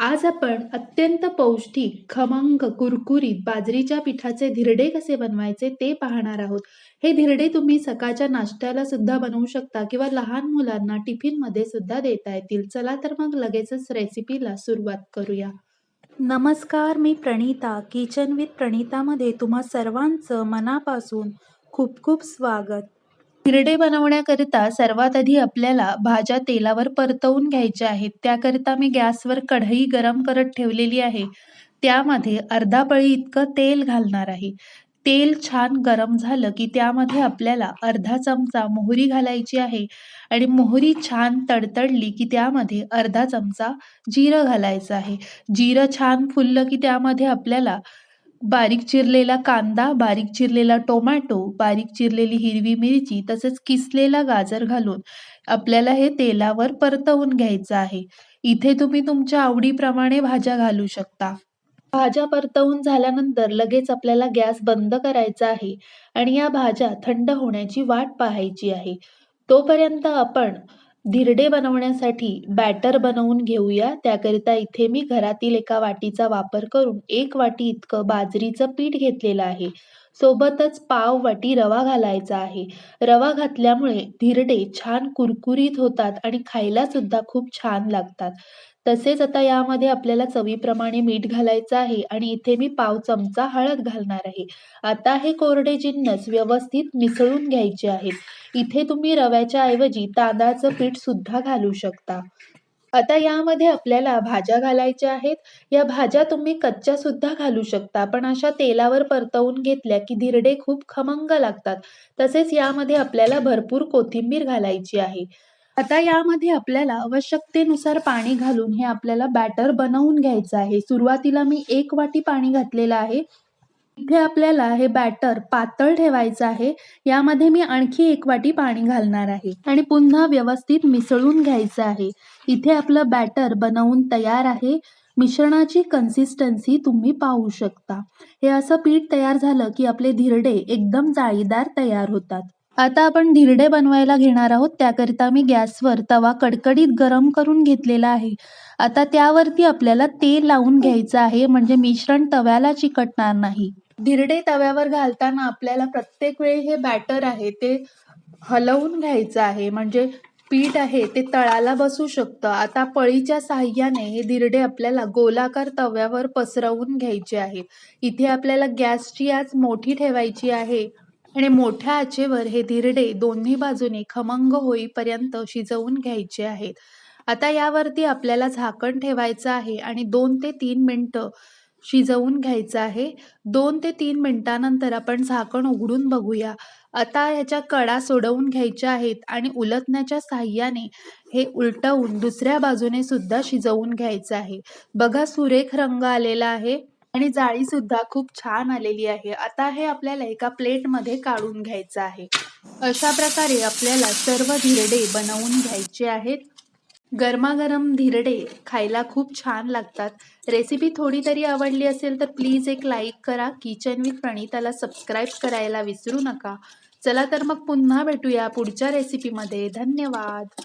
आज आपण अत्यंत पौष्टिक, खमंग, कुरकुरीत बाजरीच्या पिठाचे धिरडे कसे बनवायचे ते पाहणार आहोत. हे धिरडे तुम्ही सकाळच्या नाश्त्याला सुद्धा बनवू शकता किंवा लहान मुलांना टिफिनमध्ये सुद्धा देता येतील. चला तर मग लगेचच रेसिपीला सुरुवात करूया. नमस्कार, मी प्रणिता. किचन विथ प्रणितामध्ये तुम्हा सर्वांचं मनापासून खूप खूप स्वागत. धिरडे बनवण्याकरिता सर्वात आधी आपल्याला भाज्या तेलावर परतवून घ्यायच्या आहेत. त्याकरिता मी गॅसवर कढई गरम करत ठेवलेली आहे. त्यामध्ये अर्धा पळी इतकं तेल घालणार आहे. तेल छान गरम झालं की त्यामध्ये आपल्याला अर्धा चमचा मोहरी घालायची आहे आणि मोहरी छान तडतडली की त्यामध्ये अर्धा चमचा जिरं घालायचं आहे. जिरं छान फुललं की त्यामध्ये आपल्याला बारीक चिरलेला कांदा, बारीक चिरलेला टोमॅटो, बारीक चिरलेली हिरवी मिरची तसेच किसलेला गाजर घालून आपल्याला हे तेलावर परतवून घ्यायचं आहे. इथे तुम्ही तुमच्या आवडीप्रमाणे भाज्या घालू शकता. भाज्या परतवून झाल्यानंतर लगेच आपल्याला गॅस बंद करायचा आहे आणि या भाज्या थंड होण्याची वाट पाहायची आहे. तोपर्यंत आपण धिरडे बनवण्यासाठी बॅटर बनवून घेऊया. त्याकरिता इथे मी घरातील एका वाटीचा वापर करून 1 वाटी इतकं बाजरीचं पीठ घेतलेलं आहे. सोबतच पाव वाटी रवा घालायचा आहे. रवा घातल्यामुळे धिरडे छान कुरकुरीत होतात आणि खायला सुद्धा खूप छान लागतात. तसेच आता यामध्ये आपल्याला चवीप्रमाणे मीठ घालायचं आहे आणि इथे मी पाव चमचा हळद घालणार आहे. आता हे कोरडे जिन्नस व्यवस्थित मिसळून घ्यायचे आहेत. इथे तुम्ही रव्याच्या ऐवजी तांदळाचं पीठ सुद्धा घालू शकता. आता यामध्ये आपल्याला भाज्या घालायच्या आहेत. या भाज्या तुम्ही कच्च्या सुद्धा घालू शकता, पण अशा तेलावर परतवून घेतल्या की धिरडे खूप खमंग लागतात. तसेच यामध्ये आपल्याला भरपूर कोथिंबीर घालायची आहे. आता यामध्ये आपल्याला आवश्यकतेनुसार पाणी घालून हे आपल्याला बॅटर बनवून घ्यायचं आहे. सुरुवातीला मी 1 वाटी पाणी घातलेलं आहे. इथे आपल्याला हे बॅटर पातळ ठेवायचं आहे. यामध्ये मी आणखी 1 वाटी पाणी घालणार आहे आणि पुन्हा व्यवस्थित मिसळून घ्यायचं आहे. इथे आपलं बॅटर बनवून तयार आहे. मिश्रणाची कन्सिस्टन्सी तुम्ही पाहू शकता. हे असं पीठ तयार झालं की आपले धिरडे एकदम जाळीदार तयार होतात. आता आपण धिरडे बनवायला घेणार आहोत. त्याकरिता मी गॅसवर तवा कडकडीत गरम करून घेतलेला आहे. आता त्यावरती आपल्याला तेल लावून घ्यायचं आहे, म्हणजे मिश्रण तव्याला चिकटणार नाही. धिरडे तव्यावर घालताना आपल्याला प्रत्येक वेळी हे बॅटर आहे ते हलवून घ्यायचं आहे, म्हणजे पीठ आहे ते तळाला बसू शकतं. आता पळीच्या साहाय्याने हे धिरडे आपल्याला गोलाकार तव्यावर पसरवून घ्यायचे आहेत. इथे आपल्याला गॅसची आच मोठी ठेवायची आहे आणि मोठ्या आचेवर हे धिरडे दोन्ही बाजूने खमंग होईपर्यंत शिजवून घ्यायचे आहेत. आता यावरती आपल्याला झाकण ठेवायचं आहे आणि 2 ते 3 मिनिटं शिजवून घ्यायचं आहे. 2 ते 3 मिनिटानंतर आपण झाकण उघडून बघूया. आता ह्याच्या कडा सोडवून घ्यायच्या आहेत आणि उलटण्याच्या साहाय्याने हे उलटवून दुसऱ्या बाजूने सुद्धा शिजवून घ्यायचं आहे. बघा, सुरेख रंग आलेला आहे आणि जाळी सुद्धा खूप छान आलेली आहे. आता हे आपल्याला एका प्लेटमध्ये काढून घ्यायचं आहे. अशा प्रकारे आपल्याला सर्व धिरडे बनवून घ्यायचे आहेत. गरमागरम धिरडे खायला खूप छान लागतात. रेसिपी थोडी तरी आवडली असेल तर प्लीज एक लाईक करा. किचन विथ प्रणिताला सबस्क्राईब करायला विसरू नका. चला तर मग पुन्हा भेटूया पुढच्या रेसिपीमध्ये. धन्यवाद.